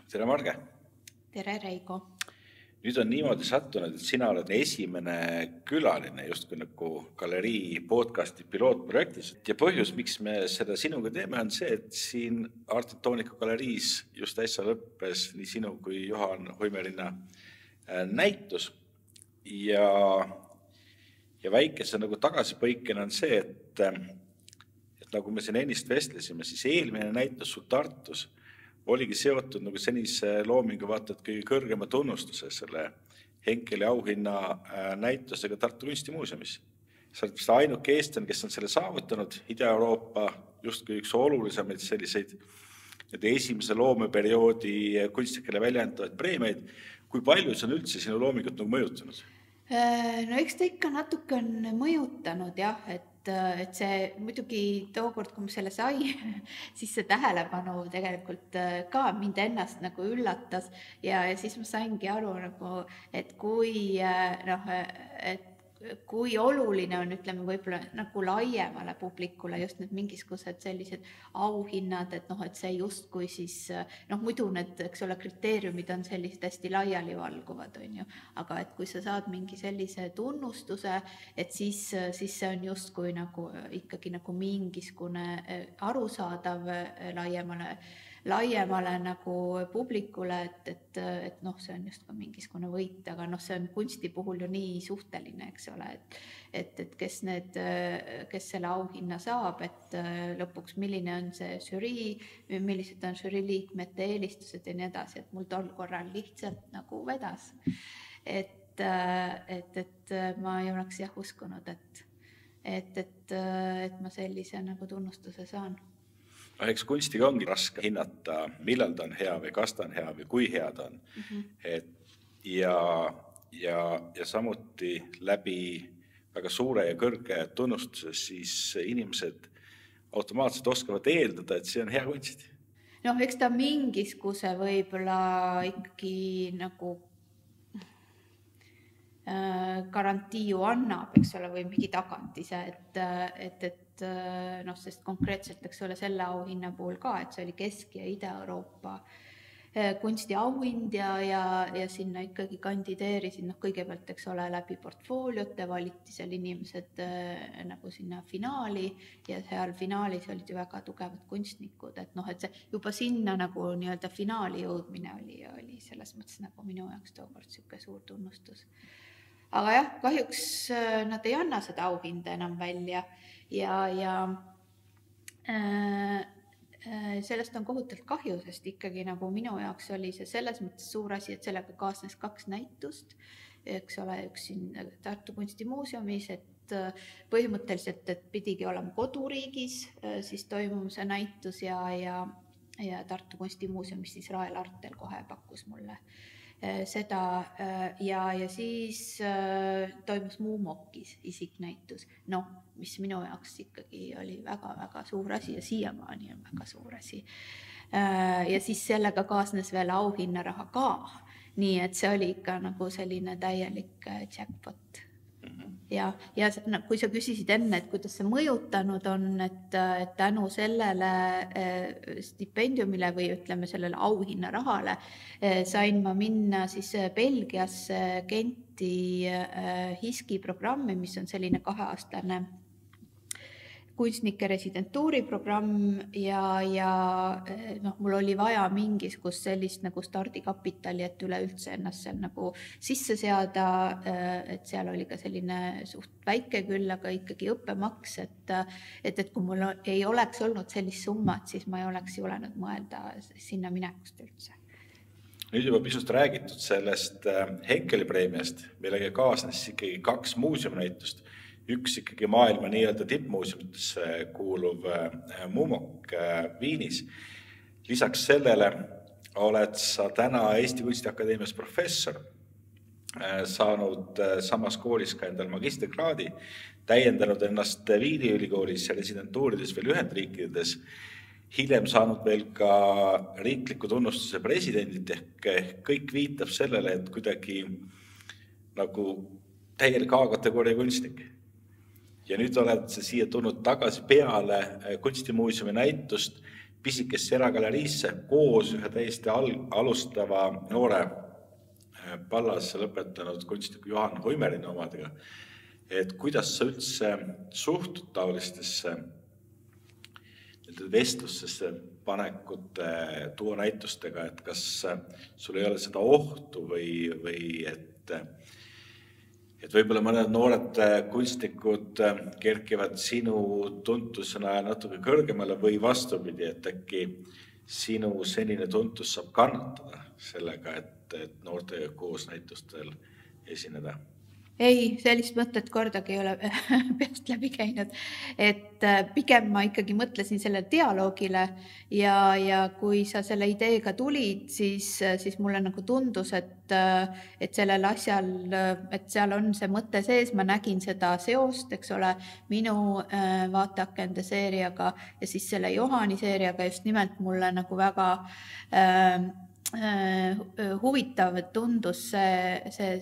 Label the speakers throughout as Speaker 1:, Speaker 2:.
Speaker 1: Tere, Marge!
Speaker 2: Tere, Reigo!
Speaker 1: Nüüd on niimoodi sattunud, et sina oled esimene külaline just nagu galerii podcasti pilootprojektis. Ja põhjus, miks me seda sinuga teeme, on see, et siin Artitoonika galeriis just äsja lõppes nii sinu kui Johan Hoimelinna näitus. Ja väikese nagu tagasipõikena on see, et nagu me siin ennist vestlesime, siis eelmine näitus sul Tartus oligi seotud nagu senise loomingu vaatad kõige kõrgema tunnustuse selle Henkeli auhinna näitusega Tartu Kunstimuuseumis. Sa oled vist ainuke eestlane, kes on selle saavutanud. Ida-Euroopa justkui üks olulisemaid selliseid esimese loomeperioodi kunstnikele väljendavaid preemiaid. Kui palju see on üldse sinu loomingut nagu mõjutanud?
Speaker 2: No eks ta ikka natuke on mõjutanud, jah, et see muidugi tookord, kui ma selle sai, siis see tähelepanu tegelikult ka mind ennast nagu üllatas ja siis ma saingi aru, nagu, et kui oluline on, ütleme, võib-olla nagu laiemale publikule just need mingisugused sellised auhinnad, et see justkui siis, muidu need, eks ole, kriteeriumid on sellised hästi laiali valguvad, on ju, aga et kui sa saad mingi sellise tunnustuse, et siis see on justkui nagu ikkagi nagu mingisugune arusaadav laiemale nagu publikule, et see on just ka mingisugune võit, aga see on kunsti puhul ju nii suhteline, eks ole, et kes selle auhinna saab, et lõpuks milline on see žürii, millised on žürii liikmete eelistused ja nii edasi, et mul tol korral lihtsalt nagu vedas. Et ma ei oleks uskunud, et ma sellise nagu tunnustuse saan.
Speaker 1: Eks kunstiga ongi raske hinnata, millal ta on hea või kas ta on hea või kui hea ta on. Ja samuti läbi väga suure ja kõrge tunnustuse siis inimesed automaatselt oskavad eeldada, et see on hea kunst.
Speaker 2: Eks ta mingisuguse võib-olla ikkagi nagu garantii ju annab, eks ole, või mingi tagatise, sest konkreetselt, eks ole, selle auhinna puhul ka, et see oli Kesk- ja Ida-Euroopa kunstiauhind ja sinna ikkagi kandideerisid, kõigepealt, eks ole, läbi portfooliote valiti seal inimesed nagu sinna finaali ja seal finaalis olid ju väga tugevad kunstnikud, et see juba sinna nagu nii-öelda finaali jõudmine oli selles mõttes nagu minu jaoks tookord siuke suur tunnustus. Aga jah, kahjuks nad ei anna seda auhinda enam välja ja sellest on kohutavalt kahju, sest ikkagi nagu minu jaoks oli see selles mõttes suur asi, et sellega kaasnes 2 näitust, eks ole, üks siin Tartu Kunstimuuseumis, et põhimõtteliselt, et pidigi olema koduriigis, siis toimub see näitus ja Tartu Kunstimuuseumis siis Rael Artel kohe pakkus mulle seda ja siis toimus Muumokis isiknäitus, mis minu jaoks ikkagi oli väga-väga suur asi ja siiamaani on väga suur asi. Ja siis sellega kaasnes veel auhinnaraha ka, nii et see oli ikka nagu selline täielik jackpot. Ja kui sa küsisid enne, et kuidas see mõjutanud on, et tänu sellele stipendiumile või ütleme sellele auhinnarahale sain ma minna siis Belgiasse Genti HISKi programmi, mis on selline 2-aastane kunstnike residentuuri programm ja mul oli vaja mingisugust sellist nagu stardikapitali, et üleüldse ennast seal nagu sisse seada, et seal oli ka selline suht väike küll, aga ikkagi õppemaks, et kui mul ei oleks olnud sellist summat, siis ma ei oleks julenud mõelda sinna minekust üldse.
Speaker 1: Nüüd juba pisut räägitud sellest Henkeli preemiast, millega kaasnes ikkagi 2 muuseumnäitust. Üks ikkagi maailma nii-öelda tippmuuseumidesse kuuluv Muumok Viinis. Lisaks sellele oled sa täna Eesti Kunstiakadeemias professor, saanud samas koolis ka endal magistrikraadi, täiendanud ennast Viini ülikoolis ja residentuurides veel Ühendriikides, hiljem saanud veel ka riikliku tunnustuse presidendit ehk kõik viitab sellele, et kuidagi nagu täielik A-kategooria kunstnik. Ja nüüd oled sa siia tulnud tagasi peale Kunstimuuseumi näitust pisikesse eragaleriisse koos ühe täiesti alustava noore Pallasse lõpetanud kunstniku Johan Hoimerina omadega. Et kuidas sa üldse suhtud taolistesse vestlustesse panekute tuua näitustega, et kas sul ei ole seda ohtu või et võib-olla mõned noored kunstnikud kerkivad sinu tuntusena natuke kõrgemale või vastupidi, et äkki sinu senine tuntus saab kannatada sellega, et noortega koos näitustel esineda?
Speaker 2: Ei, sellist mõtet kordagi ei ole peast läbi käinud, et pigem ma ikkagi mõtlesin selle dialoogile ja kui sa selle ideega tulid, siis mulle nagu tundus, et sellel asjal, et seal on see mõte sees, ma nägin seda seost, eks ole, minu vaateakende seeriaga ja siis selle Johani seeriaga just nimelt mulle nagu väga huvitav tundus see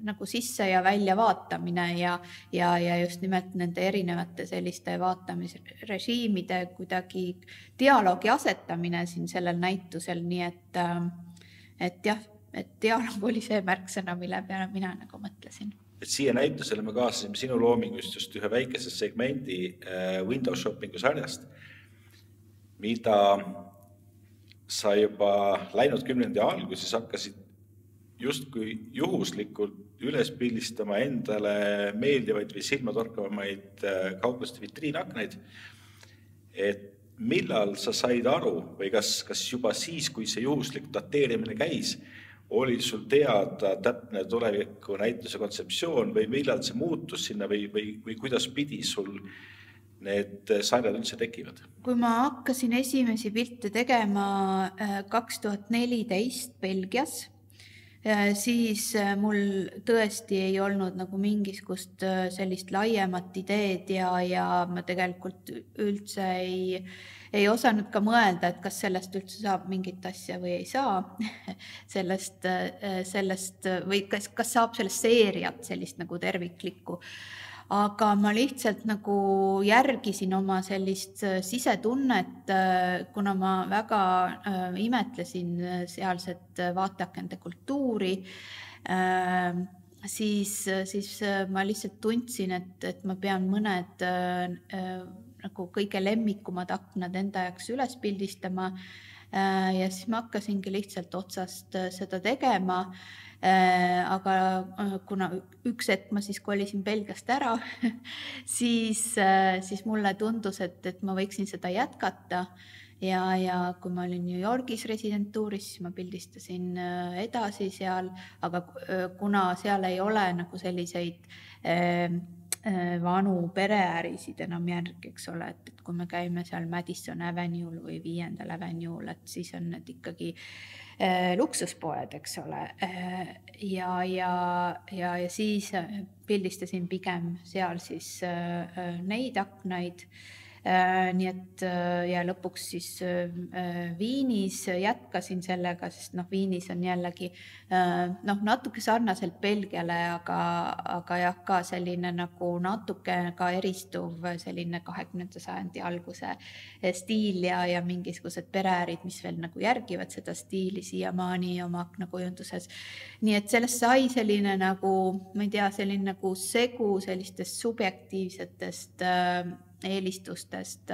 Speaker 2: nagu sisse ja välja vaatamine ja just nimelt nende erinevate selliste vaatamisrežiimide kuidagi dialoogi asetamine siin sellel näitusel, nii et jah, et dialoog oli see märksõna, mille peale mina nagu mõtlesin.
Speaker 1: Et siia näitusele me kaasasime sinu loomingust just ühe väikese segmendi window shoppingu sarjast, mida sa juba läinud 10. alguses hakkasid justkui juhuslikult üles pildistama endale meeldivaid või silmatorkavamaid kaupluste vitriinaknaid. Et millal sa said aru või kas juba siis, kui see juhuslik dateerimine käis, oli sul teada täpne tuleviku näituse kontseptsioon või millal see muutus sinna või kuidas pidi sul need sarjad üldse tekivad?
Speaker 2: Kui ma hakkasin esimesi pilte tegema 2014 Belgias, siis mul tõesti ei olnud nagu mingisugust sellist laiemat ideed ja ma tegelikult üldse ei osanud ka mõelda, et kas sellest üldse saab mingit asja või ei saa. Sellest või kas saab sellest seeriat sellist nagu terviklikku. Aga ma lihtsalt nagu järgisin oma sellist sisetunnet, kuna ma väga imetlesin sealset vaateakende kultuuri, siis ma lihtsalt tundsin, et ma pean mõned nagu kõige lemmikumad aknad enda jaoks üles pildistama ja siis ma hakkasingi lihtsalt otsast seda tegema. Aga kuna üks hetk ma siis kolisin Belgiast ära, siis mulle tundus, et ma võiksin seda jätkata ja kui ma olin New Yorgis residentuuris, siis ma pildistasin edasi seal, aga kuna seal ei ole nagu selliseid vanu pereärisid enam järgi, eks ole, et kui me käime seal Madison Avenue'l või 5. Avenue'l, et siis on need ikkagi luksuspoed, eks ole, ja siis pildistasin pigem seal siis neid aknaid, nii et ja lõpuks siis Viinis jätkasin sellega, sest Viinis on jällegi natuke sarnaselt Belgiale, aga jah, ka selline nagu natuke ka eristuv selline 20. sajandi alguse stiil ja mingisugused pereärid, mis veel nagu järgivad seda stiili siiamaani oma aknakujunduses. Nii et sellest sai selline nagu, ma ei tea, selline nagu segu sellistest subjektiivsetest eelistustest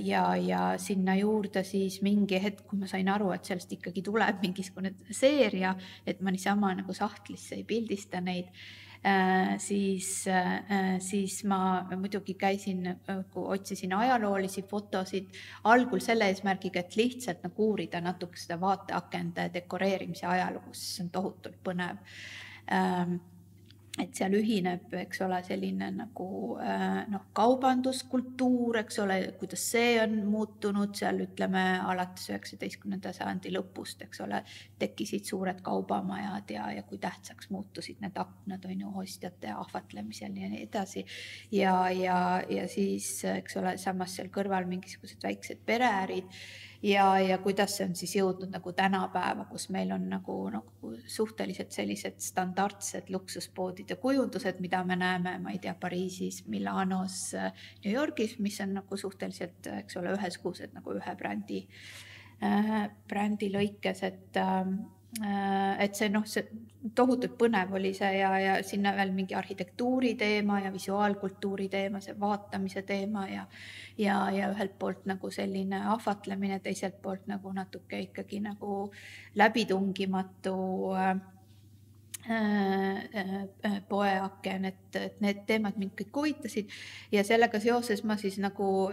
Speaker 2: ja sinna juurde siis mingi hetk, kui ma sain aru, et sellest ikkagi tuleb mingisugune seeria, et ma niisama nagu sahtlisse ei pildista neid, siis ma muidugi käisin, otsisin ajaloolisi fotosid algul selle eesmärgiga, et lihtsalt nagu uurida natuke seda vaateakende dekoreerimise ajalugu, sest see on tohutult põnev. Et seal ühineb, eks ole, selline nagu kaubanduskultuur, eks ole, kuidas see on muutunud seal, ütleme, alates 19. sajandi lõpust, eks ole, tekkisid suured kaubamajad ja kui tähtsaks muutusid need aknad, on ju, ostjate ahvatlemisel ja nii edasi. Ja siis, eks ole, samas seal kõrval mingisugused väiksed pereärid ja kuidas see on siis jõudnud nagu tänapäeva, kus meil on nagu suhteliselt sellised standardsed luksuspoodide kujundused, mida me näeme, ma ei tea, Pariisis, Milanos, New Yorgis, mis on nagu suhteliselt, eks ole, ühesugused nagu ühe brändi lõikes, et see see tohutult põnev oli see ja sinna veel mingi arhitektuuri teema ja visuaalkultuuri teema, see vaatamise teema ja ühelt poolt nagu selline ahvatlemine, teiselt poolt nagu natuke ikkagi nagu läbitungimatu poeaken, et need teemad mind kõik huvitasid ja sellega seoses ma siis nagu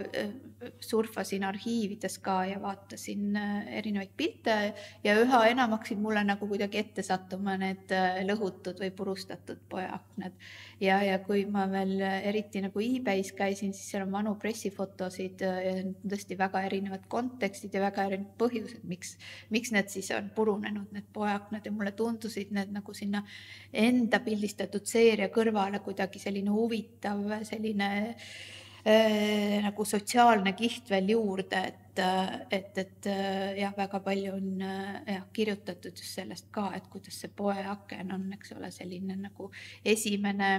Speaker 2: surfasin arhiivides ka ja vaatasin erinevaid pilte ja üha enam hakkasid mulle nagu kuidagi ette sattuma need lõhutud või purustatud poeaknad ja kui ma veel eriti nagu eBay's käisin, siis seal on vanu pressifotosid ja tõesti väga erinevad kontekstid ja väga erinevad põhjused, miks need siis on purunenud, need poeaknad ja mulle tundusid need nagu sinna enda pildistatud seeria kõrvale kuidagi selline huvitav, selline nagu sotsiaalne kiht veel juurde, et jah, väga palju on kirjutatud just sellest ka, et kuidas see poeaken on, eks ole, selline nagu esimene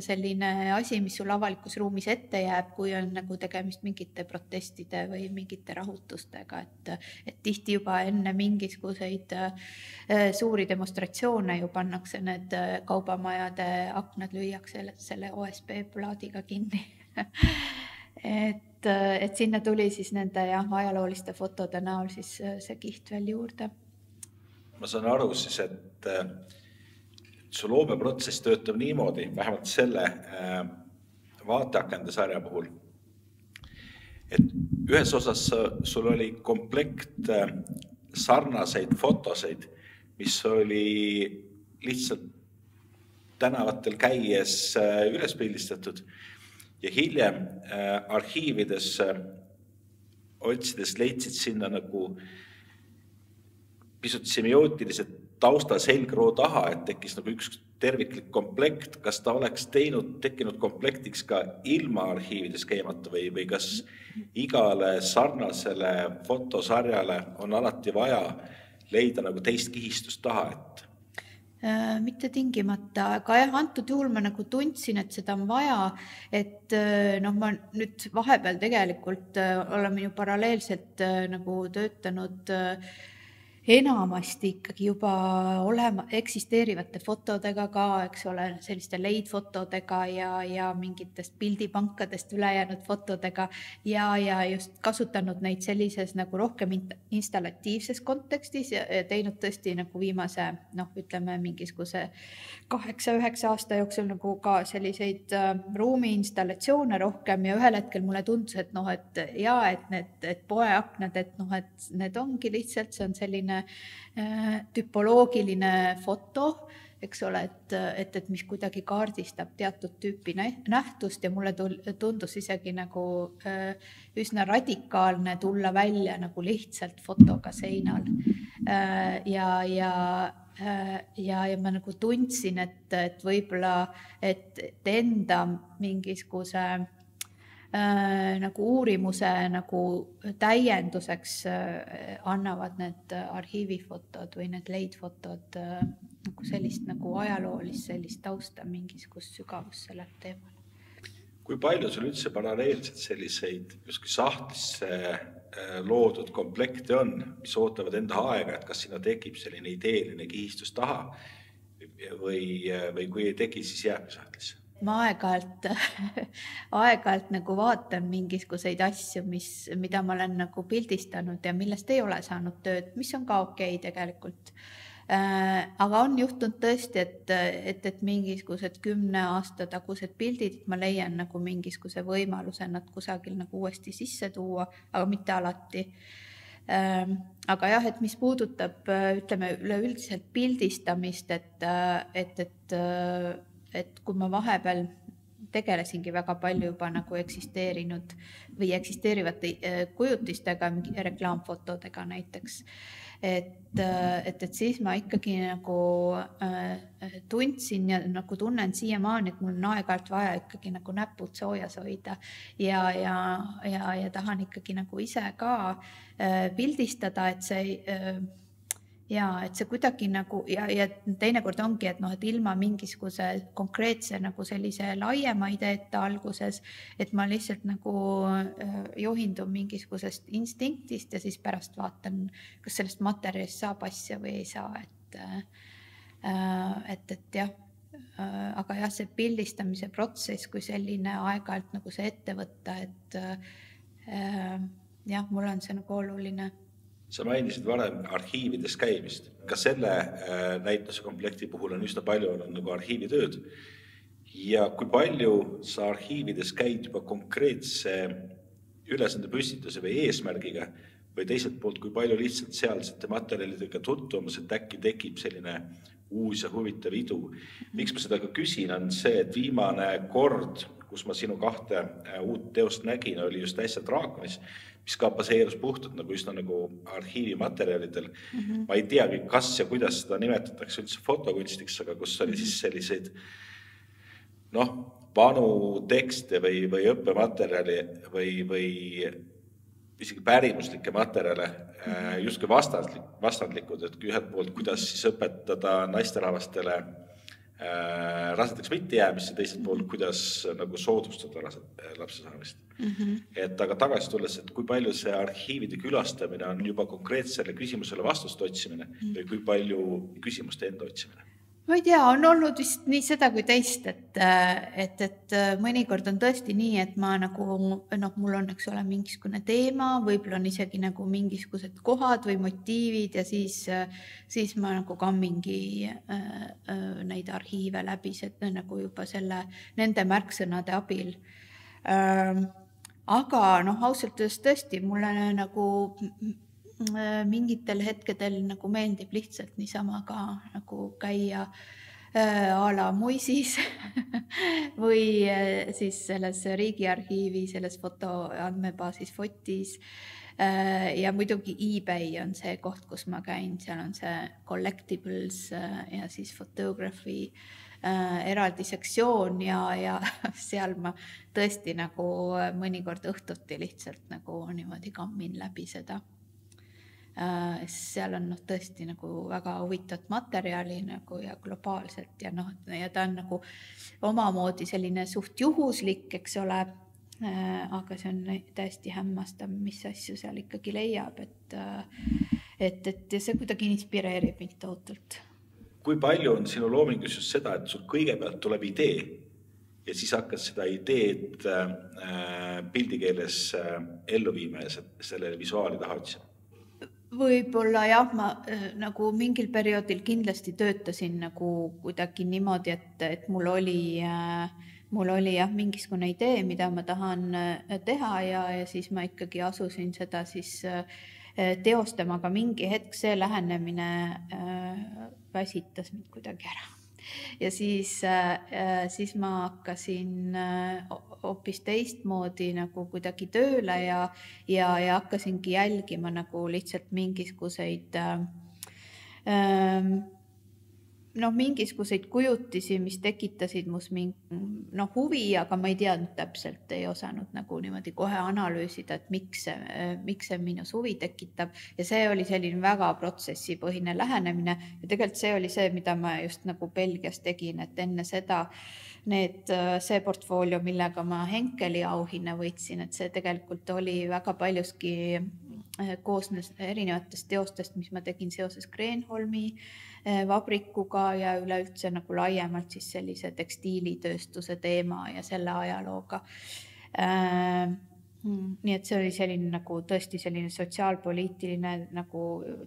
Speaker 2: selline asi, mis sul avalikus ruumis ette jääb, kui on nagu tegemist mingite protestide või mingite rahutustega, et tihti juba enne mingisuguseid suuri demonstratsioone ju pannakse need kaubamajade aknad, lüüakse selle OSB plaadiga kinni. et sinna tuli siis nende ajalooliste fotode näol siis see kiht veel juurde.
Speaker 1: Ma saan aru siis, et su loomeprotsess töötab niimoodi, vähemalt selle vaateakende sarja puhul, et ühes osas sul oli komplekt sarnaseid fotoseid, mis oli lihtsalt tänavatel käies üles pildistatud ja hiljem arhiivides otsides leidsid sinna nagu pisut semiootilised tausta selgroo taha, et tekkis nagu üks terviklik komplekt. Kas ta oleks tekkinud komplektiks ka ilma arhiivides käimata või kas igale sarnasele fotosarjale on alati vaja leida nagu teist kihistust taha?
Speaker 2: Mitte tingimata, aga jah, antud juhul ma nagu tundsin, et seda on vaja, et ma nüüd vahepeal tegelikult oleme ju paralleelselt nagu töötanud enamasti ikkagi juba eksisteerivate fotodega ka, eks ole, selliste leidfotodega ja mingitest pildipankadest ülejäänud fotodega ja just kasutanud neid sellises nagu rohkem installatiivses kontekstis ja teinud tõesti nagu viimase, ütleme mingisuguse 8-9 aasta jooksul nagu ka selliseid ruumi installatsioone rohkem ja ühel hetkel mulle tundus, et need poeaknad, et need ongi lihtsalt, see on selline tüpoloogiline foto, eks ole, et mis kuidagi kaardistab teatud tüüpi nähtust ja mulle tundus isegi nagu üsna radikaalne tulla välja nagu lihtsalt fotoga seinal. Ja ma nagu tundsin, et võib-olla, et enda mingisuguse nagu uurimuse nagu täienduseks annavad need arhiivifotod või need leidfotod nagu sellist nagu ajaloolist sellist tausta, mingisugust sügavust sellel teemal.
Speaker 1: Kui palju sul üldse paralleelselt selliseid justkui sahtlisse loodud komplekte on, mis ootavad enda aega, et kas sinna tekib selline ideeline kihistus taha või kui ei teki, siis jääbki sahtlisse?
Speaker 2: Ma aeg-ajalt nagu vaatan mingisuguseid asju, mida ma olen nagu pildistanud ja millest ei ole saanud tööd, mis on ka okei tegelikult. Aga on juhtunud tõesti, et mingisugused 10 aasta tagused pildid, ma leian nagu mingisuguse võimaluse nad kusagil nagu uuesti sisse tuua, aga mitte alati. Aga jah, et mis puudutab, ütleme, üleüldiselt pildistamist, et kui ma vahepeal tegelesingi väga palju juba nagu eksisteerinud või eksisteerivate kujutistega, reklaamfotodega näiteks, et siis ma ikkagi nagu tundsin ja nagu tunnen siiamaani, et mul on aeg-ajalt vaja ikkagi nagu näpud soojas hoida ja tahan ikkagi nagu ise ka pildistada, et see et see kuidagi nagu ja teinekord ongi, et et ilma mingisuguse konkreetse nagu sellise laiema ideeta alguses, et ma lihtsalt nagu juhindun mingisugusest instinktist ja siis pärast vaatan, kas sellest materjalist saab asja või ei saa, et jah, aga jah, see pildistamise protsess kui selline aeg-ajalt nagu see ette võtta, et jah, mul on see nagu oluline.
Speaker 1: Sa mainisid varem arhiivides käimist. Ka selle näituse komplekti puhul on üsna palju olnud nagu arhiivitööd. Ja kui palju sa arhiivides käid juba konkreetse ülesande püstituse või eesmärgiga või teiselt poolt, kui palju lihtsalt sealsete materjalidega tutvumas, et äkki tekib selline uus ja huvitav idu. Miks ma seda ka küsin, on see, et viimane kord, kus ma sinu 2 uut teost nägin, oli just äsja Draakonis, mis ka baseerus puhtalt nagu just nagu arhiivimaterjalidel. Ma ei teagi, kas ja kuidas seda nimetatakse üldse fotokunstiks, aga kus oli siis selliseid vanu tekste või õppematerjali või isegi pärimuslikke materjale justkui vastandlikud, et ühelt poolt, kuidas siis õpetada naisterahvastele rasedaks mitte jäämist ja teiselt poolt, kuidas nagu soodustada lapse saamist. Et aga tagasi tulles, et kui palju see arhiivide külastamine on juba konkreetsele küsimusele vastust otsimine või kui palju küsimuste enda otsimine?
Speaker 2: Ma ei tea, on olnud vist nii seda kui teist, et mõnikord on tõesti nii, et ma nagu, mul on, eks ole, mingisugune teema, võib-olla on isegi nagu mingisugused kohad või motiivid ja siis ma nagu kammingi neid arhiive läbi nagu juba nende märksõnade abil. Aga ausalt öeldes tõesti, mulle nagu mingitel hetkedel nagu meeldib lihtsalt niisama ka nagu käia a la muisis või siis selles riigiarhiivi, selles fotoandmebaasis Fotis. Ja muidugi eBay on see koht, kus ma käin, seal on see collectibles ja siis photography eraldi sektsioon ja seal ma tõesti nagu mõnikord õhtuti lihtsalt nagu niimoodi kammin läbi seda. Seal on tõesti nagu väga huvitavat materjali nagu ja globaalselt ja ta on nagu omamoodi selline suht juhuslik, eks ole, aga see on täiesti hämmastav, mis asju seal ikkagi leiab, et see kuidagi inspireerib mind tohutult.
Speaker 1: Kui palju on sinu loomingus just seda, et sul kõigepealt tuleb idee ja siis hakkad seda ideed pildikeeles ellu viima ja selle visuaali taha otsima?
Speaker 2: Võib-olla jah, ma nagu mingil perioodil kindlasti töötasin nagu kuidagi niimoodi, et mul oli jah mingisugune idee, mida ma tahan teha ja siis ma ikkagi asusin seda siis teostama, aga mingi hetk see lähenemine väsitas mind kuidagi ära. Ja siis ma hakkasin hoopis teistmoodi nagu kuidagi tööle ja hakkasingi jälgima nagu lihtsalt mingisuguseid mingisuguseid kujutisi, mis tekitasid mus huvi, aga ma ei teadnud täpselt, ei osanud nagu niimoodi kohe analüüsida, et miks see minus huvi tekitab. Ja see oli selline väga protsessipõhine lähenemine ja tegelikult see oli see, mida ma just nagu Belgias tegin, et enne seda see portfoolio, millega ma Henkeli auhinna võitsin, et see tegelikult oli väga paljuski koosnes erinevatest teostest, mis ma tegin seoses Kreenholmi vabrikuga ja üleüldse nagu laiemalt siis sellise tekstiilitööstuse teema ja selle ajalooga. Nii et see oli selline nagu tõesti selline sotsiaalpoliitiline nagu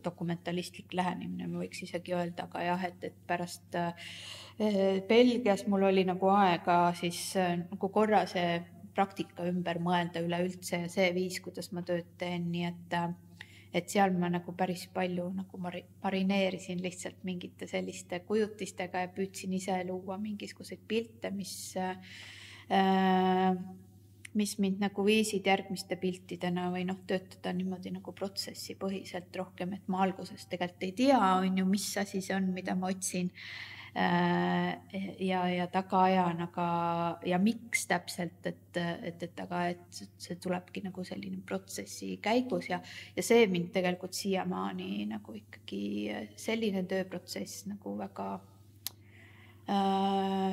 Speaker 2: dokumentalistlik lähenemine, ma võiks isegi öelda, aga jah, et pärast Belgias mul oli nagu aega siis nagu korra see praktika ümber mõelda üleüldse ja see viis, kuidas ma tööd teen, nii et seal ma nagu päris palju nagu marineerisin lihtsalt mingite selliste kujutistega ja püüdsin ise luua mingisuguseid pilte, mis mind nagu viisid järgmiste piltidena või noh, töötada niimoodi nagu protsessi põhiselt rohkem, et ma alguses tegelikult ei tea, on ju, mis asi see on, mida ma otsin ja taga ajan, ja miks täpselt, aga see tulebki nagu selline protsessi käigus ja see mind tegelikult siiamaani nagu ikkagi selline tööprotsess nagu väga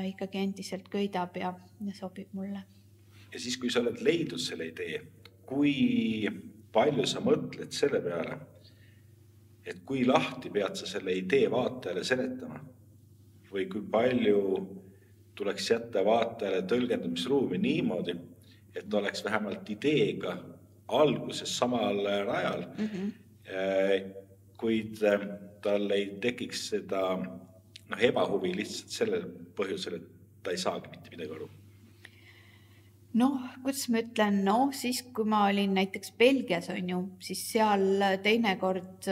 Speaker 2: ikkagi endiselt köidab ja sobib mulle.
Speaker 1: Ja siis, kui sa oled leidnud selle idee, kui palju sa mõtled selle peale, et kui lahti pead sa selle idee vaatajale seletama või kui palju tuleks jätta vaatajale tõlgendamisruumi niimoodi, et oleks vähemalt ideega alguses samal rajal, kuid tal ei tekiks seda ebahuvi lihtsalt sellel põhjusel, et ta ei saagi mitte midagi aru.
Speaker 2: Kuidas ma ütlen, siis kui ma olin näiteks Belgias, on ju, siis seal teinekord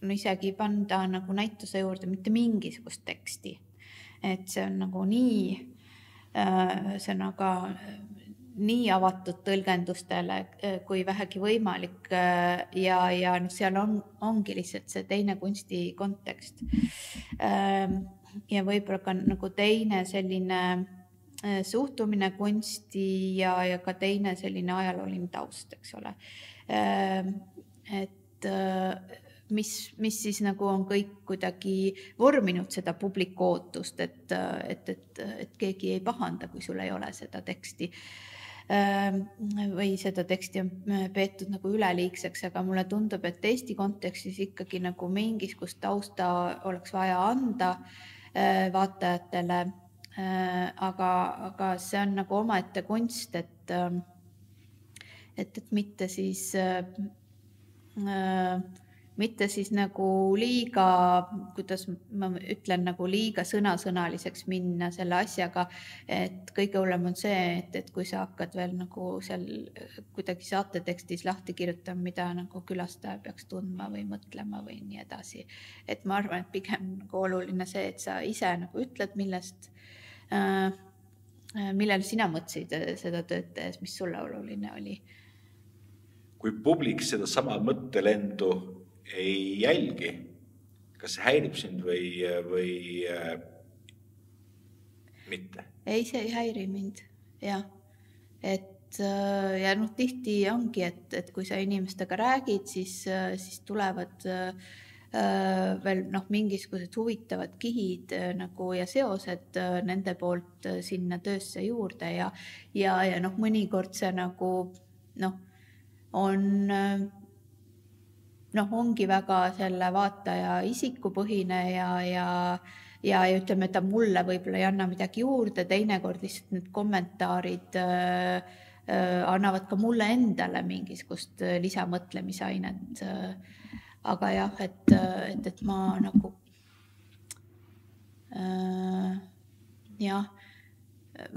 Speaker 2: isegi ei panda nagu näituse juurde mitte mingisugust teksti. Et see on nagu see on aga nii avatud tõlgendustele kui vähegi võimalik ja seal ongi lihtsalt see teine kunsti kontekst. Ja võib-olla ka nagu teine selline suhtumine kunsti ja ka teine selline ajalooline taust, eks ole. Et mis siis nagu on kõik kuidagi vorminud seda publiku ootust, et keegi ei pahanda, kui sul ei ole seda teksti. Või seda teksti on peetud nagu üleliigseks, aga mulle tundub, et Eesti kontekstis ikkagi nagu mingisugust tausta oleks vaja anda vaatajatele, aga see on nagu omaette kunst, et mitte siis nagu liiga, kuidas ma ütlen, nagu liiga sõnasõnaliseks minna selle asjaga, et kõige hullem on see, et kui sa hakkad veel nagu seal kuidagi saatetekstis lahti kirjutama, mida nagu külastaja peaks tundma või mõtlema või nii edasi. Et ma arvan, et pigem nagu oluline see, et sa ise nagu ütled, millele sina mõtlesid seda tööd tehes, mis sulle oluline oli.
Speaker 1: Kui publik seda sama mõttelendu ei jälgi, kas see häirib sind või mitte?
Speaker 2: Ei, see ei häiri mind, jah. Ja tihti ongi, et kui sa inimestega räägid, siis tulevad veel mingisugused huvitavad kihid nagu ja seosed nende poolt sinna töösse juurde ja mõnikord see nagu ongi väga selle vaataja isikupõhine ja ütleme, et ta mulle võib-olla ei anna midagi juurde, teinekord lihtsalt need kommentaarid annavad ka mulle endale mingisugust lisamõtlemisainet. Aga jah, et ma nagu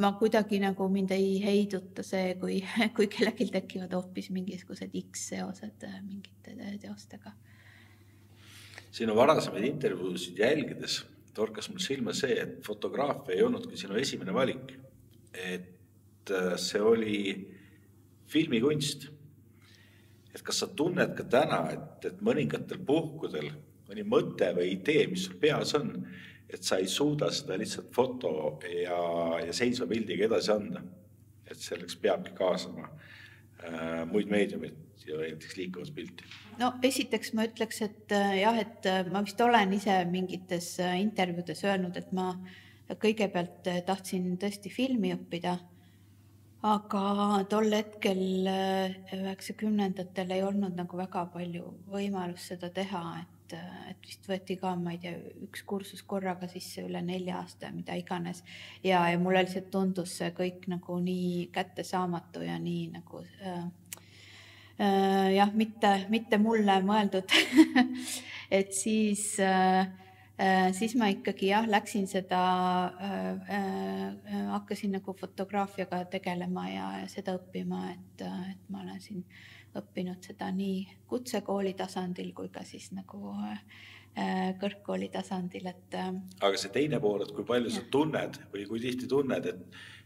Speaker 2: ma kuidagi nagu mind ei heiduta see, kui kellelgi tekivad hoopis mingisugused X-seosed mingite teostega.
Speaker 1: Sinu varasemaid intervjuusid jälgides torkas mul silma see, et fotograafia ei olnudki sinu esimene valik. Et see oli filmikunst. Et kas sa tunned ka täna, et mõningatel puhkudel mõni mõte või idee, mis sul peas on, et sa ei suuda seda lihtsalt foto ja seisva pildiga edasi anda. Et selleks peabki kaasama muid meediumit ja näiteks liikuvat pilti.
Speaker 2: Esiteks ma ütleks, et jah, et ma vist olen ise mingites intervjuudes öelnud, et ma kõigepealt tahtsin tõesti filmi õppida, aga tol hetkel 90-ndatel ei olnud nagu väga palju võimalust seda teha, et vist võeti ka, ma ei tea, üks kursus korraga sisse üle 4 aasta, mida iganes. Ja mulle lihtsalt tundus see kõik nagu nii kättesaamatu ja nii nagu jah, mitte mulle mõeldud. Et siis ma ikkagi läksin seda, hakkasin nagu fotograafiaga tegelema ja seda õppima, et ma olen siin õppinud seda nii kutsekooli tasandil kui ka siis nagu kõrgkooli tasandil.
Speaker 1: Aga see teine pool, et kui palju sa tunned või kui tihti tunned,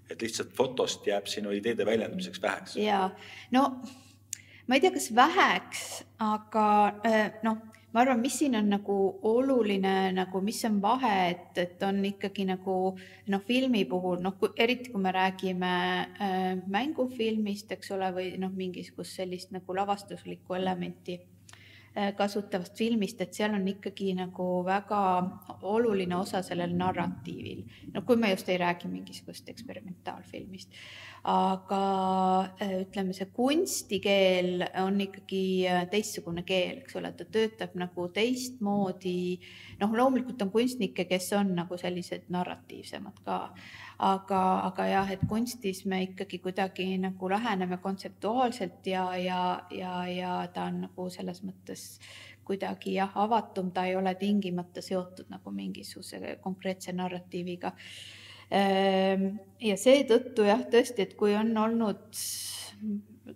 Speaker 1: et lihtsalt fotost jääb sinu ideede väljendamiseks väheks?
Speaker 2: Ja, no ma ei tea, kas väheks, aga ma arvan, mis siin on nagu oluline, nagu mis on vahe, et on ikkagi nagu filmi puhul, eriti kui me räägime mängufilmist, eks ole, või mingisugust sellist nagu lavastuslikku elementi kasutavast filmist, et seal on ikkagi nagu väga oluline osa sellel narratiivil. Kui me just ei räägi mingisugust eksperimentaalfilmist. Aga ütleme, see kunstikeel on ikkagi teistsugune keel, eks ole, ta töötab nagu teistmoodi. Loomulikult on kunstnikke, kes on nagu sellised narratiivsemad ka. Aga jah, et kunstis me ikkagi kuidagi nagu läheneme kontseptuaalselt ja ta on nagu selles mõttes kuidagi avatum, ta ei ole tingimata seotud nagu mingisuguse konkreetse narratiiviga. Ja seetõttu jah, tõesti, et kui on olnud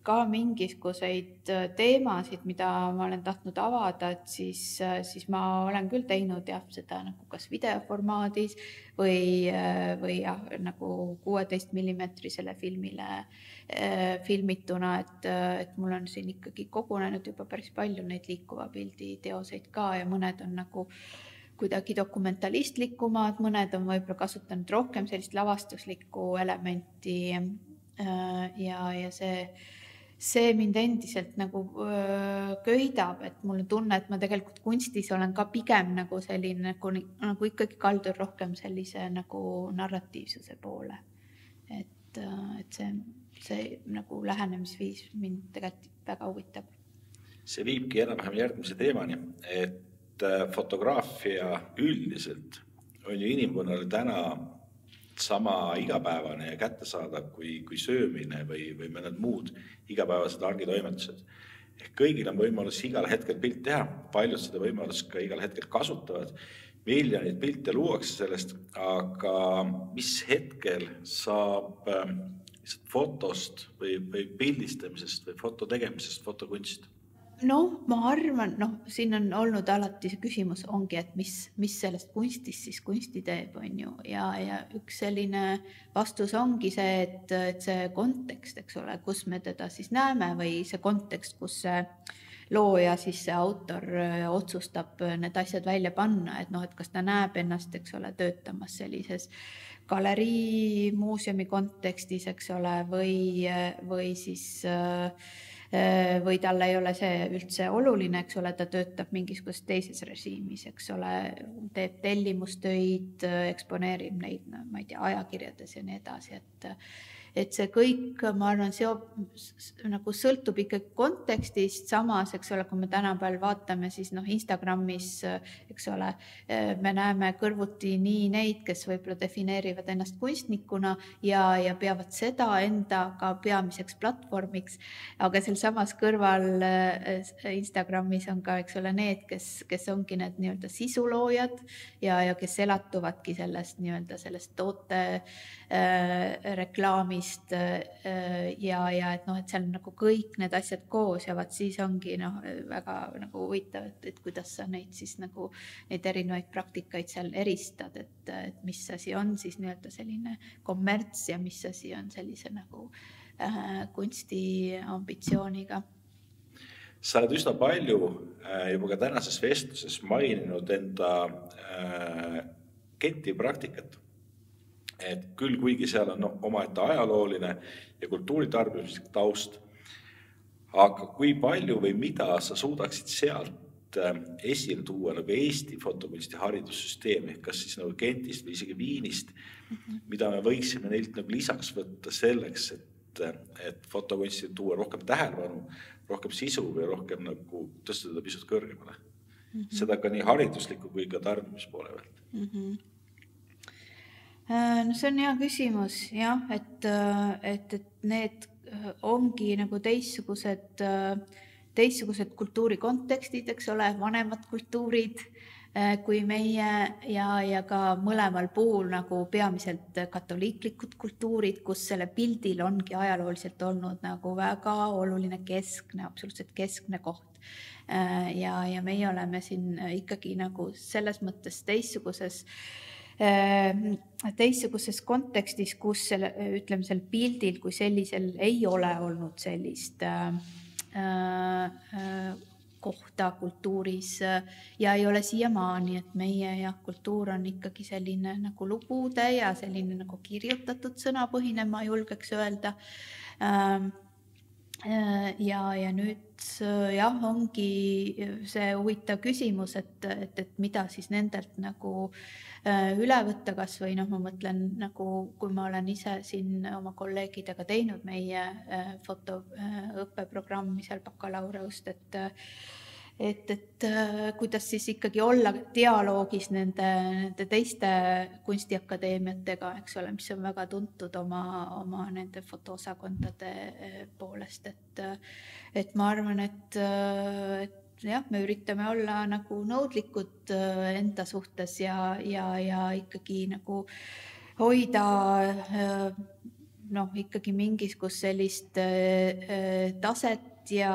Speaker 2: ka mingisuguseid teemasid, mida ma olen tahtnud avada, et siis ma olen küll teinud seda nagu kas videoformaadis või nagu 16 mm filmile filmituna, et mul on siin ikkagi kogunenud juba päris palju neid liikuva pildi teoseid ka ja mõned on nagu kuidagi dokumentalistlikumad, mõned on võib-olla kasutanud rohkem sellist lavastuslikku elementi ja see mind endiselt nagu köidab, et mul on tunne, et ma tegelikult kunstis olen ka pigem nagu selline nagu ikkagi kaldun rohkem sellise nagu narratiivsuse poole. Et see nagu lähenemisviis mind tegelikult väga huvitab.
Speaker 1: See viibki enam-vähem järgmise teemani, et fotograafia üldiselt on ju inimkonnale täna sama igapäevane ja kättesaadav kui söömine või mõned muud igapäevased argitoimetused. Kõigil on võimalus igal hetkel pilt teha, paljud seda võimalust ka igal hetkel kasutavad. Miljonid pilte luuakse sellest, aga mis hetkel saab fotost või pildistamisest või foto tegemisest fotokunst?
Speaker 2: Ma arvan, siin on olnud alati see küsimus ongi, et mis sellest kunstist siis kunsti teeb, on ju. Ja üks selline vastus ongi see, et see kontekst, eks ole, kus me teda siis näeme või see kontekst, kus see looja, siis see autor otsustab need asjad välja panna, et kas ta näeb ennast, eks ole, töötamas sellises galerii muuseumi kontekstis, eks ole, või siis või tal ei ole see üldse oluline, eks ole, ta töötab mingisugust teises režiimis, eks ole, teeb tellimustöid, eksponeerib neid, ma ei tea, ajakirjades ja nii edasi, et see kõik, ma arvan, nagu sõltub ikkagi kontekstist, samas, eks ole, kui me tänapäeval vaatame, siis Instagramis, eks ole, me näeme kõrvuti nii neid, kes võib-olla defineerivad ennast kunstnikuna ja peavad seda enda ka peamiseks platvormiks, aga seal samas kõrval Instagramis on ka, eks ole, need, kes ongi need nii-öelda sisuloojad ja kes elatuvadki sellest nii-öelda sellest toote reklaamist ja et seal on nagu kõik need asjad koos ja siis ongi väga nagu huvitav, et kuidas sa neid siis nagu neid erinevaid praktikaid seal eristad, et mis asi on siis nii-öelda selline kommerts ja mis asi on sellise nagu kunsti ambitsiooniga.
Speaker 1: Sa oled üsna palju juba ka tänases vestluses maininud enda ketipraktikat. Et küll kuigi seal on omaette ajalooline ja kultuuritarbimislik taust, aga kui palju või mida sa suudaksid sealt esile tuua nagu Eesti fotokunsti haridussüsteemi, kas siis nagu Gentist või isegi Viinist, mida me võiksime neilt nagu lisaks võtta selleks, et fotokunsti tuua rohkem tähelepanu, rohkem sisu või rohkem nagu tõstada pisut kõrgemale. Seda ka nii haridusliku kui ka tarbimispoole pealt.
Speaker 2: See on hea küsimus, jah, et need ongi nagu teistsugused kultuurikontekstid, eks ole, vanemad kultuurid kui meie ja ka mõlemal puhul nagu peamiselt katoliiklikud kultuurid, kus selle pildil ongi ajalooliselt olnud nagu väga oluline absoluutselt keskne koht. Ja meie oleme siin ikkagi nagu selles mõttes teistsuguses teistsuguses kontekstis, kus ütleme, sel pildil kui sellisel ei ole olnud sellist kohta kultuuris ja ei ole siiamaani, et meie kultuur on ikkagi selline nagu lugude ja selline nagu kirjutatud sõnapõhine, ma julgeks öelda. Ja nüüd ongi see huvitav küsimus, et mida siis nendelt nagu üle võtta, kas või ma mõtlen nagu, kui ma olen ise siin oma kolleegidega teinud meie fotoõppeprogrammi seal bakalaureust, et kuidas siis ikkagi olla dialoogis nende teiste kunstiakadeemiatega, eks ole, mis on väga tuntud oma nende fotoosakondade poolest, et ma arvan, et jah, me üritame olla nagu nõudlikud enda suhtes ja ikkagi nagu hoida ikkagi mingisugust sellist taset ja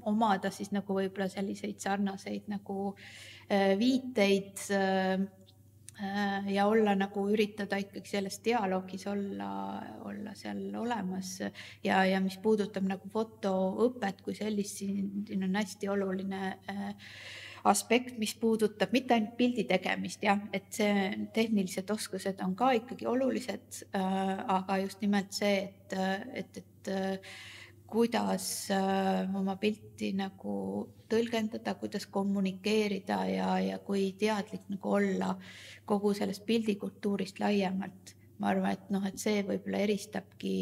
Speaker 2: omada siis nagu võib-olla selliseid sarnaseid nagu viiteid ja olla nagu üritada ikkagi selles dialoogis olla seal olemas ja mis puudutab nagu fotoõpet kui sellist, siin on hästi oluline aspekt, mis puudutab mitte ainult pildi tegemist, et see tehnilised oskused on ka ikkagi olulised, aga just nimelt see, et kuidas oma pilti nagu tõlgendada, kuidas kommunikeerida ja kui teadlik nagu olla kogu sellest pildikultuurist laiemalt. Ma arvan, et see võib-olla eristabki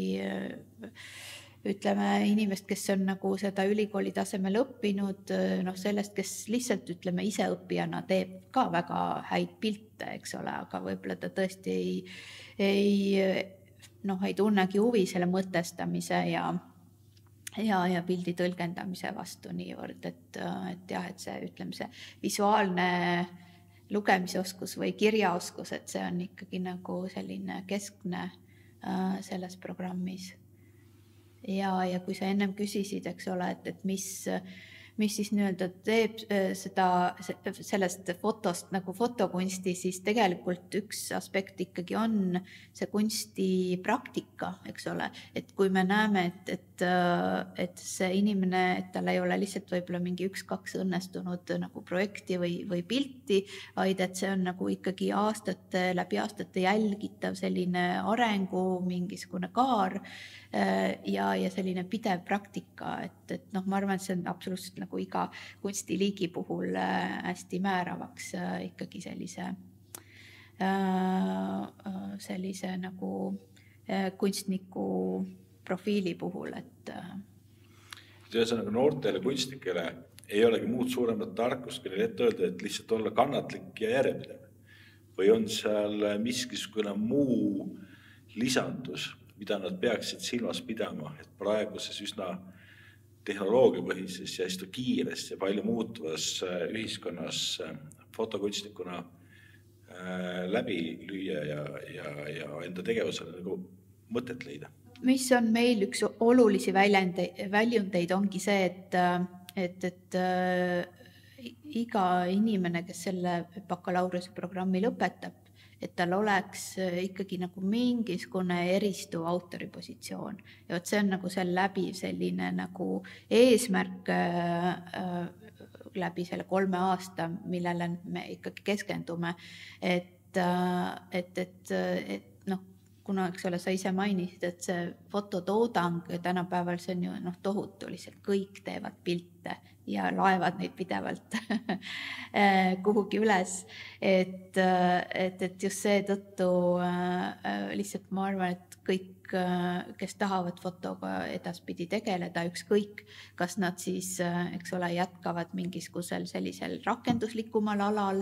Speaker 2: ütleme inimest, kes on nagu seda ülikooli tasemel õppinud, sellest, kes lihtsalt ütleme ise õppijana teeb ka väga häid pilte, eks ole, aga võib-olla ta tõesti ei tunnegi huvi selle mõtestamise ja pildi tõlgendamise vastu niivõrd, et see, ütleme, see visuaalne lugemisoskus või kirjaoskus, et see on ikkagi nagu selline keskne selles programmis. Ja kui sa ennem küsisid, eks ole, et mis siis nii-öelda teeb sellest fotost nagu fotokunsti, siis tegelikult üks aspekt ikkagi on see kunstipraktika, eks ole, et kui me näeme, et see inimene, et tal ei ole lihtsalt võib-olla mingi 1-2 õnnestunud nagu projekti või pilti, vaid et see on nagu ikkagi läbi aastate jälgitav selline arengu mingisugune kaar ja selline pidev praktika, et ma arvan, et see on absoluutselt nagu iga kunstiliigi puhul hästi määravaks ikkagi sellise nagu kunstniku profiili puhul, et
Speaker 1: ühesõnaga noortele kunstnikele ei olegi muud suuremat tarkust, kui neile ette öelda, et lihtsalt olla kannatlik ja järjepidev. Või on seal miskisugune muu lisandus, mida nad peaksid silmas pidama, et praeguses üsna tehnoloogiapõhises ja hästi kiires ja palju muutuvas ühiskonnas fotokunstnikuna läbi lüüa ja enda tegevusele nagu mõtet leida.
Speaker 2: Mis on meil üks olulisi väljundeid ongi see, et iga inimene, kes selle bakalaureuse programmi lõpetab, et tal oleks ikkagi nagu mingisugune eristuv autoripositsioon. Ja see on nagu see läbiv selline nagu eesmärk läbi selle 3 aasta, millele me ikkagi keskendume, et kuna, eks ole, sa ise mainisid, et see fototoodang tänapäeval see on ju tohutu, lihtsalt kõik teevad pilte ja laevad neid pidevalt kuhugi üles, et just seetõttu lihtsalt ma arvan, et kõik, kes tahavad fotoga edaspidi tegeleda, ükskõik, kas nad siis, eks ole, jätkavad mingisugusel sellisel rakenduslikumal alal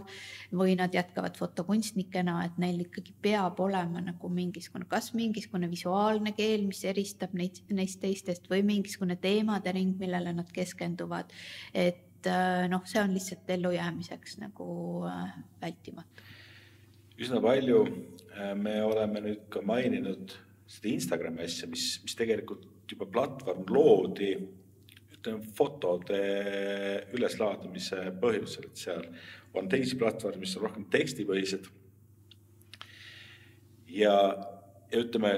Speaker 2: või nad jätkavad fotokunstnikena, et neil ikkagi peab olema nagu mingisugune visuaalne keel, mis eristab neist teistest või mingisugune teemade ring, millele nad keskenduvad, et see on lihtsalt ellujäämiseks nagu vältimatu.
Speaker 1: Üsna palju me oleme nüüd ka maininud seda Instagrami asja, mis tegelikult juba platvorm loodi fotode üleslaadimise põhjusel, et seal on teisi platvorme, mis on rohkem tekstipõhised. Ja ütleme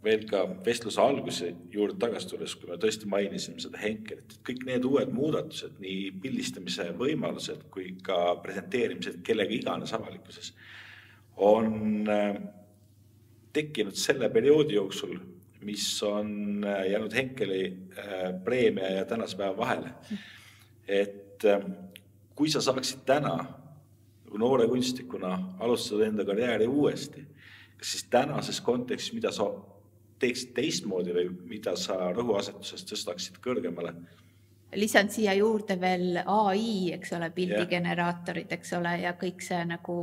Speaker 1: veel ka vestluse alguse juurde tagasi tulles, kui me tõesti mainisime seda Henkelit, et kõik need uued muudatused, nii pildistamise võimalused kui ka presenteerimised kellega iganes avalikkuses, on tekkinud selle perioodi jooksul, mis on jäänud Henkeli preemia ja tänase päeva vahele. Et kui sa saaksid täna noore kunstikuna alustada enda karjääri uuesti, kas siis tänases kontekstis, mida sa teeksid teistmoodi või mida sa rõhuasetusest tõstaksid kõrgemale?
Speaker 2: Lisan siia juurde veel AI, eks ole, pildigeneraatorid, eks ole, ja kõik see nagu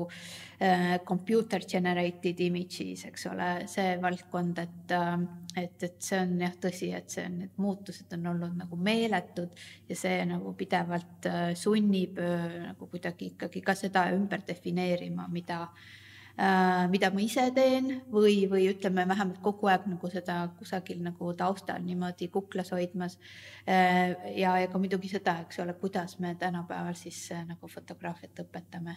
Speaker 2: computer generated images, eks ole, see valdkond, et see on jah tõsi, et need muutused on olnud nagu meeletud ja see nagu pidevalt sunnib nagu kuidagi ikkagi ka seda ümber defineerima, mida ma ise teen või ütleme vähemalt kogu aeg nagu seda kusagil nagu taustal niimoodi kuklas hoidmas ja ka muidugi seda, eks ole, kuidas me tänapäeval siis nagu fotograafiat õpetame.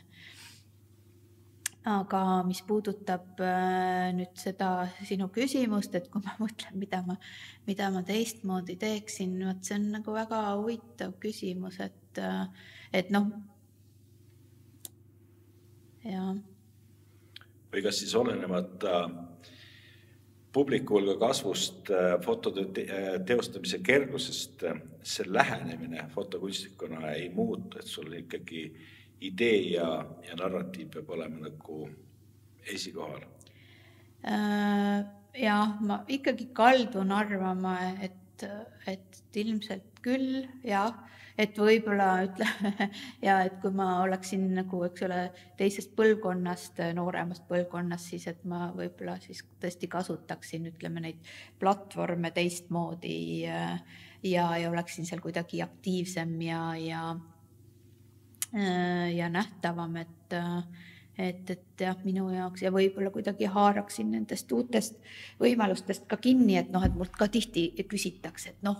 Speaker 2: Aga mis puudutab nüüd seda sinu küsimust, et kui ma mõtlen, mida ma teistmoodi teeksin, see on nagu väga huvitav küsimus, et noh, ja
Speaker 1: või kas siis olenemata publiku hulga kasvust, fotode teostamise kergusest, see lähenemine fotokunstikuna ei muutu, et sul ikkagi idee ja narratiiv peab olema nagu esikohal?
Speaker 2: Ja ma ikkagi kaldun arvama, et ilmselt küll, jah, et võib-olla ütleme, ja et kui ma oleksin nagu, eks ole, teisest põlvkonnast, nooremast põlvkonnast, siis et ma võib-olla siis tõesti kasutaksin, ütleme, neid platvorme teistmoodi ja oleksin seal kuidagi aktiivsem ja nähtavam, et jah, minu jaoks ja võib-olla kuidagi haaraksin nendest uutest võimalustest ka kinni, et noh, et mult ka tihti küsitakse, et noh,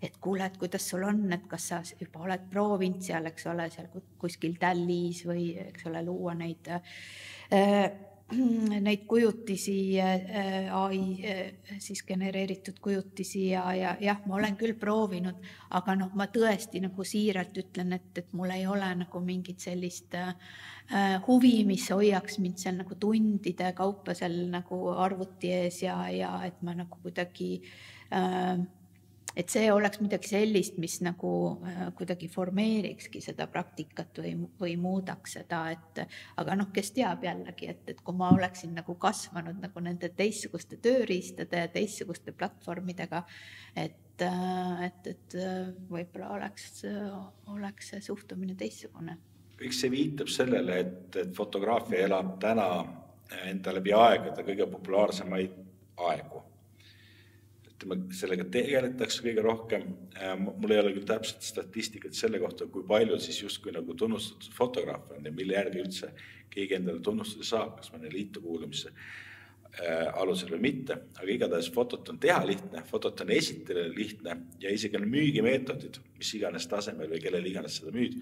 Speaker 2: et kuule, et kuidas sul on, et kas sa juba oled proovinud seal, eks ole, seal kuskil Tallis või, eks ole, luua neid kujutisi, AI siis genereeritud kujutisi ja jah, ma olen küll proovinud, aga noh, ma tõesti nagu siiralt ütlen, et mul ei ole nagu mingit sellist huvi, mis hoiaks mind seal nagu tundide kaupa seal nagu arvuti ees ja et ma nagu kuidagi et see oleks midagi sellist, mis nagu kuidagi formeerikski seda praktikat või muudaks seda, aga noh, kes teab jällegi, et kui ma oleksin nagu kasvanud nagu nende teistsuguste tööriistade ja teistsuguste platvormidega, et võib-olla oleks see suhtumine teistsugune.
Speaker 1: Kõik see viitab sellele, et fotograafia elab täna enda läbi aegade kõige populaarsemaid aegu. Sellega tegeletakse kõige rohkem. Mul ei ole küll täpselt statistikat selle kohta, kui palju siis justkui nagu tunnustatud fotograafe on ja mille järgi üldse keegi endale tunnustada saab, kas mõne liitu kuulumise alusel või mitte. Aga igatahes fotot on teha lihtne, fotot on esitada lihtne ja isegi on müügimeetodid, mis iganes tasemel või kellel iganes seda müüd,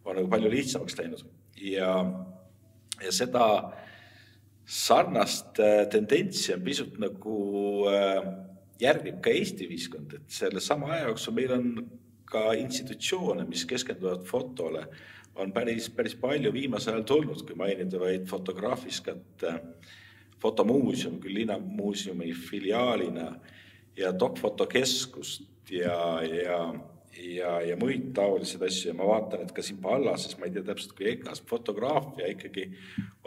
Speaker 1: on nagu palju lihtsamaks läinud. Ja seda sarnast tendentsi on pisut nagu järgib ka Eesti ühiskond, et selle sama aja jooksul meil on ka institutsioone, mis keskenduvad fotole, on päris palju viimasel ajal tulnud, kui mainida vaid fotograafiskat fotomuuseum, küll linnamuuseumi filiaalina ja Dokfotokeskust ja muid taolised asju. Ja ma vaatan, et ka siin Pallases, ma ei tea täpselt kui EKAs, fotograafia ikkagi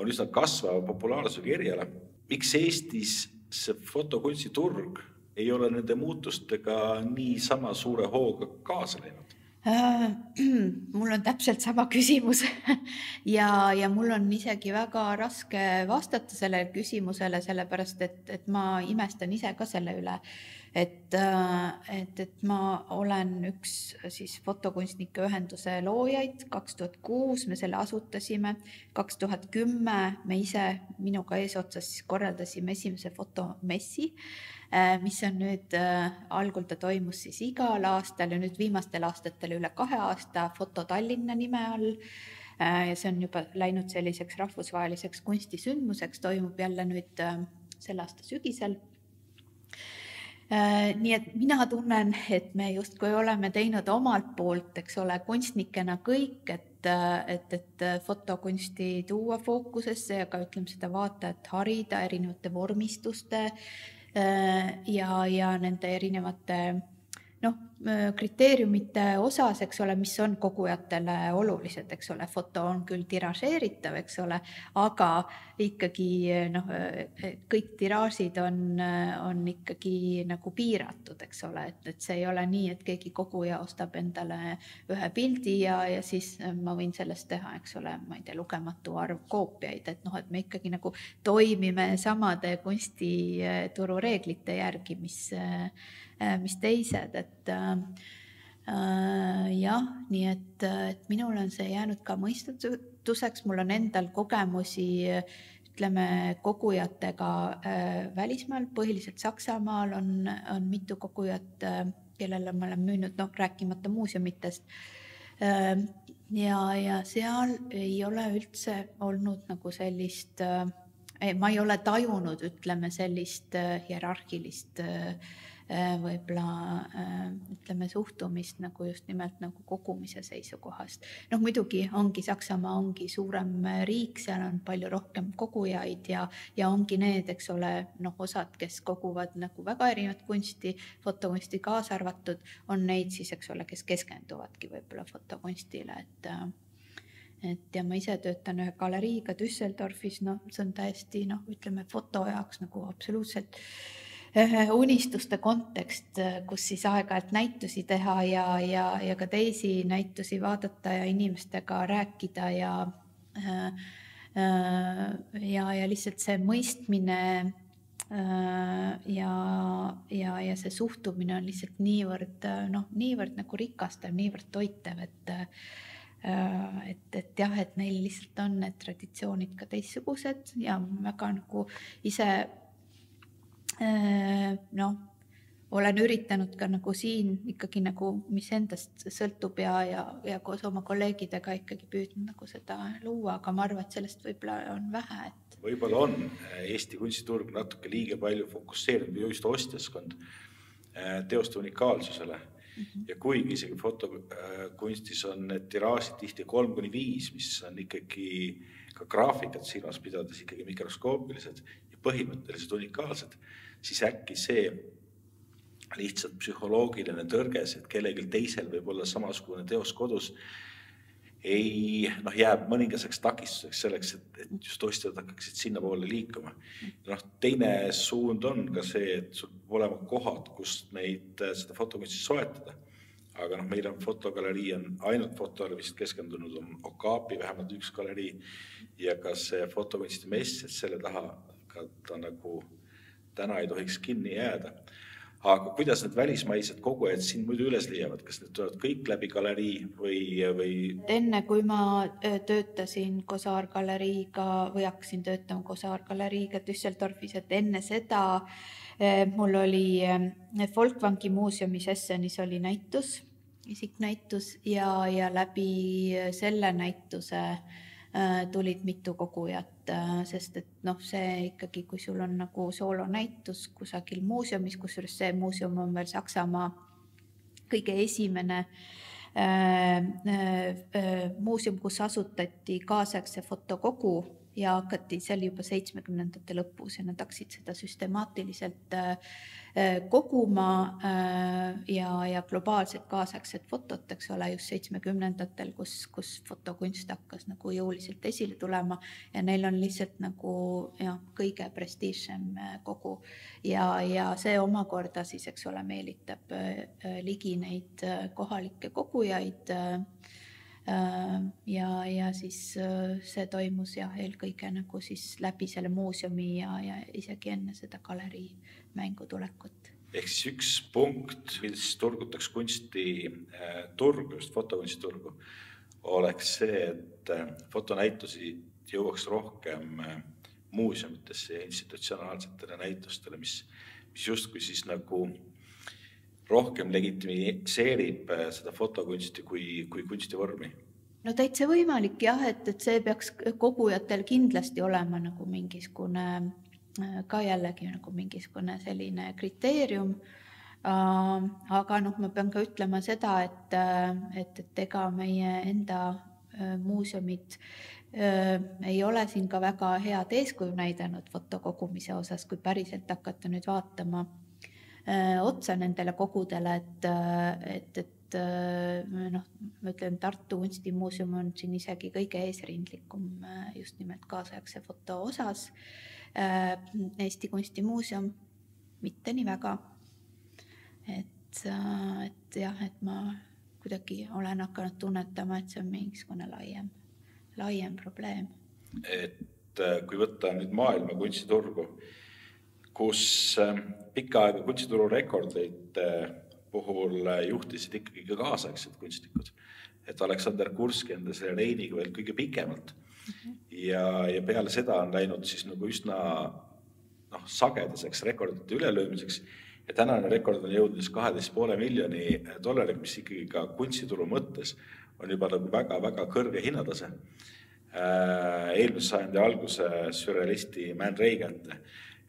Speaker 1: on üsna kasvava populaarsusega eriala. Miks Eestis see fotokunstiturg ei ole nende muutustega nii sama suure hooga kaasa läinud?
Speaker 2: Mul on täpselt sama küsimus ja mul on isegi väga raske vastata sellele küsimusele, sellepärast et ma imestan ise ka selle üle, et ma olen üks siis fotokunstnike ühenduse loojaid, 2006 me selle asutasime, 2010 me ise minuga eesotsas korraldasime esimese fotomessi, mis on nüüd, algul ta toimus siis igal aastal ja nüüd viimastel aastatel üle 2 aasta Foto Tallinna nime all. ja see on juba läinud selliseks rahvusvaheliseks kunstisündmuseks, toimub jälle nüüd selle aasta sügisel. Nii et mina tunnen, et me justkui oleme teinud omalt poolt, eks ole, kunstnikena kõik, et fotokunsti tuua fookusesse ja ka ütleme seda vaatajat harida erinevate vormistuste ja nende erinevate kriteeriumite osas, eks ole, mis on kogujatele olulised, eks ole, foto on küll tiražeeritav, eks ole, aga ikkagi kõik tiraažid on ikkagi nagu piiratud, eks ole, et see ei ole nii, et keegi koguja ostab endale ühe pildi ja siis ma võin sellest teha, eks ole, ma ei tea, lugematu arv koopiaid, et me ikkagi nagu toimime samade kunstituru reeglite järgi, mis teised, et jah, nii et minul on see jäänud ka mõistatuseks, mul on endal kogemusi, ütleme, kogujatega välismaal, põhiliselt Saksamaal on mitu kogujat, kellele ma olen müünud, rääkimata muuseumitest. Ja seal ei ole üldse olnud nagu sellist, ma ei ole tajunud, ütleme, sellist hierarhilist võib-olla ütleme suhtumist nagu just nimelt nagu kogumise seisukohast. Muidugi Saksamaa ongi suurem riik, seal on palju rohkem kogujaid ja ongi need, eks ole, osad, kes koguvad nagu väga erinevat kunsti, fotokunsti kaasa arvatud, on neid siis, eks ole, kes keskenduvadki võib-olla fotokunstile, ja ma ise töötan ühe galeriiga Düsseldorfis, see on täiesti, ütleme, foto jaoks nagu absoluutselt unistuste kontekst, kus siis aeg-ajalt näitusi teha ja ka teisi näitusi vaadata ja inimestega rääkida ja lihtsalt see mõistmine ja see suhtumine on lihtsalt niivõrd nagu rikastav, niivõrd toitev, et jah, et neil lihtsalt on need traditsioonid ka teistsugused ja väga nagu ise olen üritanud ka nagu siin ikkagi nagu, mis endast sõltub ja koos oma kolleegidega ikkagi püüdnud nagu seda luua, aga ma arvan, et sellest võib-olla on vähe.
Speaker 1: Võib-olla on Eesti kunstiturg natuke liiga palju fokusseerinud just ostjaskond teoste unikaalsusele. Ja kuigi isegi fotokunstis on need tiraažid tihti 3-5, mis on ikkagi ka graafikat silmas pidades ikkagi mikroskoopilised ja põhimõtteliselt unikaalsed, siis äkki see lihtsalt psühholoogiline tõrges, et kellelgi teisel võib olla samasugune teos kodus, jääb mõningaseks takistuseks selleks, et just ostjad hakkaksid sinna poole liikuma. Teine suund on ka see, et sul olema kohad, kus seda fotokunsti soetada. Aga meil on fotogalerii, on ainult fotole vist keskendunud on Okaapi, vähemalt üks galerii ja ka see fotokunsti mess, et selle taha ka ta nagu täna ei tohiks kinni jääda. Aga kuidas need välismaised kogujad siin muidu üles leiavad? Kas need tulevad kõik läbi galerii või?
Speaker 2: Enne kui ma töötasin Kosaar-galeriiga või hakkasin töötama Kosaar-galeriiga Düsseldorfis, et enne seda mul oli Folkvangi muuseumis Essenis oli näitus, isiknäitus ja läbi selle näituse tulid mitu kogujat, sest et see ikkagi, kui sul on nagu soolonäitus kusagil muuseumis, kusjuures see muuseum on veel Saksamaa kõige esimene muuseum, kus asutati kaasaegse fotokogu ja hakati seal juba 70ndate lõpus ja nad hakkasid seda süstemaatiliselt koguma ja globaalset kaasaegset fotot, eks ole, just 70ndatel, kus fotokunst hakkas nagu jõuliselt esile tulema ja neil on lihtsalt nagu kõige prestiižsem kogu ja see omakorda siis, eks ole, meelitab ligi neid kohalikke kogujaid ja siis see toimus eelkõige nagu siis läbi selle muuseumi ja isegi enne seda galerii mängu tulekut.
Speaker 1: Ehk siis üks punkt, mis turgutaks kunstiturgu, just fotokunstiturgu, oleks see, et fotonäitusi jõuaks rohkem muuseumitesse ja institutsionaalsetele näitustele, mis justkui siis nagu rohkem legitimiseerib seda fotokunsti kui kunstivormi.
Speaker 2: no täitsa võimalik jah, et see peaks kogujatel kindlasti olema nagu mingisugune ka jällegi nagu mingisugune selline kriteerium. Aga ma pean ka ütlema seda, et ega meie enda muuseumid ei ole siin ka väga head eeskuju näidanud fotokogumise osas, kui päriselt hakata nüüd vaatama otsa nendele kogudele, et ma ütlen, Tartu Kunstimuuseum on siin isegi kõige eesrindlikum just nimelt kaasaegse foto osas. Eesti Kunstimuuseum mitte nii väga. Et jah, et ma kuidagi olen hakanud tunnetama, et see on mingisugune laiem probleem.
Speaker 1: Et kui võtta nüüd maailma kunstiturgu, kus pikka aega kunstituru rekordeid puhul juhtisid ikkagi ka kaasaegsed kunstnikud. Et Aleksander Kurski enda selle reiniga veel kõige pikemalt. Ja peale seda on läinud siis nagu üsna sagedaseks rekordite ülelöömiseks. Ja tänane rekord on jõudnud $12,5 miljoni, mis ikkagi ka kunstituru mõttes on juba nagu väga-väga kõrge hinnatase. Eelmise sajandi alguse sürrealisti Man Ray kätte.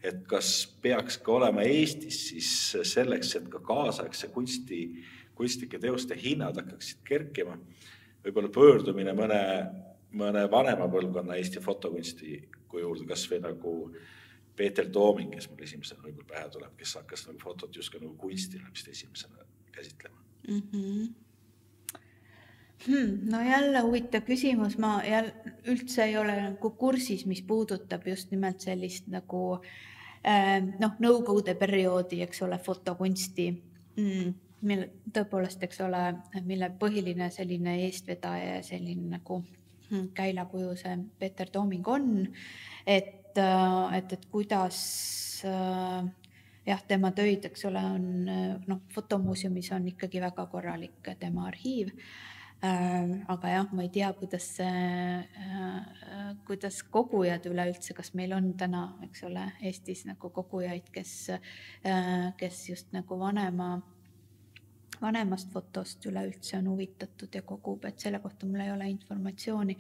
Speaker 1: Et kas peaks ka olema Eestis siis selleks, et ka kaasaegse kunstnike teoste hinnad hakkaksid kerkima, võib-olla pöördumine mõne vanema põlvkonna Eesti fotokunstiku juurde, kas või nagu Peeter Tooming, kes mul esimesena võib-olla pähe tuleb, kes hakkas nagu fotot just ka nagu kunstina vist esimesena käsitlema.
Speaker 2: No jälle huvitav küsimus, ma üldse ei ole nagu kursis, mis puudutab just nimelt sellist nagu nõukogude perioodi, eks ole, fotokunsti, mille tõepoolest, eks ole, mille põhiline selline eestvedaja ja selline nagu käilakuju see Peeter Tooming on, et kuidas jah, tema töid, eks ole, on fotomuuseumis on ikkagi väga korralik tema arhiiv. Aga jah, ma ei tea, kuidas kogujad üleüldse, kas meil on täna, eks ole, Eestis nagu kogujaid, kes just nagu vanemast fotost üleüldse on huvitatud ja kogub, et selle kohta mul ei ole informatsiooni.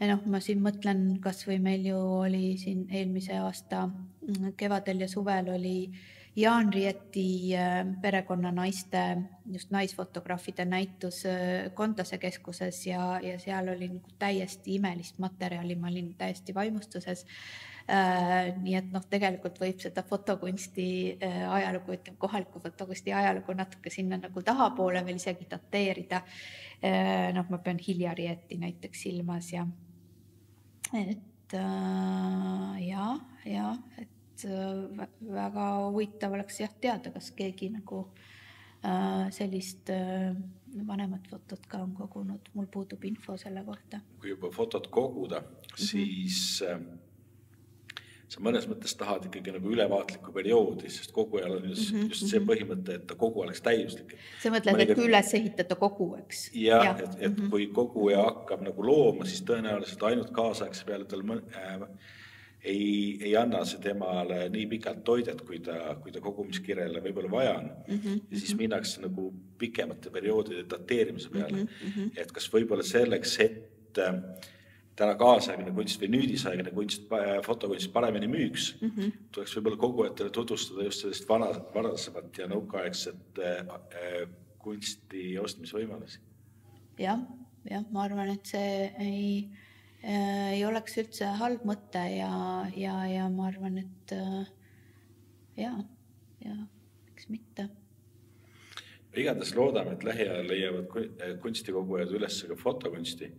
Speaker 2: Ja ma siin mõtlen, kas või meil ju oli siin eelmise aasta kevadel ja suvel oli Jaan Rieti perekonna naiste, just naisfotograafide näitus Kontase keskuses ja seal oli nagu täiesti imelist materjali, ma olin täiesti vaimustuses. Nii et tegelikult võib seda fotokunsti ajalugu, kohaliku fotokunsti ajalugu natuke sinna nagu tahapoole veel isegi dateerida. Ma pean Hilja Rieti näiteks silmas ja et väga huvitav oleks jah teada, kas keegi nagu sellist vanemat fotot ka on kogunud. Mul puudub info selle kohta.
Speaker 1: Kui juba fotot koguda, siis sa mõnes mõttes tahad ikkagi nagu ülevaatlikku perioodi, sest kogujal on just see põhimõte, et ta kogu oleks täiuslik.
Speaker 2: Sa mõtled, et kui üles ehitada kogu, eks?
Speaker 1: Ja, et kui koguja hakkab nagu looma, siis tõenäoliselt ainult kaasaegse peale tal ei anna see temale nii pikalt toidet, kui ta kogumiskirjale võib-olla vaja on. Ja siis minnakse nagu pikemate perioodide dateerimise peale. Et kas võib-olla selleks, et täna kaasaegne kunst või nüüdisaegne kunst, fotokunst paremini müüks, tuleks võib-olla kogujatele tutvustada just sellist varasemat ja nõukaaegset kunsti ostmisvõimalusi.
Speaker 2: Jah, ma arvan, et see ei oleks üldse halb mõte ja ma arvan, et miks mitte.
Speaker 1: Igatahes loodame, et lähiajal leiavad kunstikogujad üles ka fotokunsti.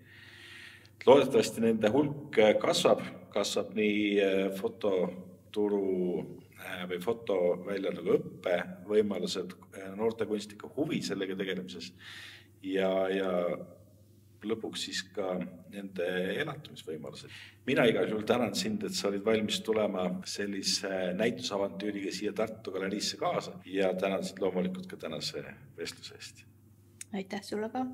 Speaker 1: Loodetavasti nende hulk kasvab nii fototuru või fotovälja nagu õppe võimalused, noorte kunstniku huvi sellega tegelemises ja lõpuks siis ka nende elatumisvõimalused. Mina igal juhul tänan sind, et sa olid valmis tulema sellise näitusavantüüriga siia Tartu galeriisse kaasa ja tänan sind loomulikult ka tänase vestluse eest.
Speaker 2: Aitäh sulle ka!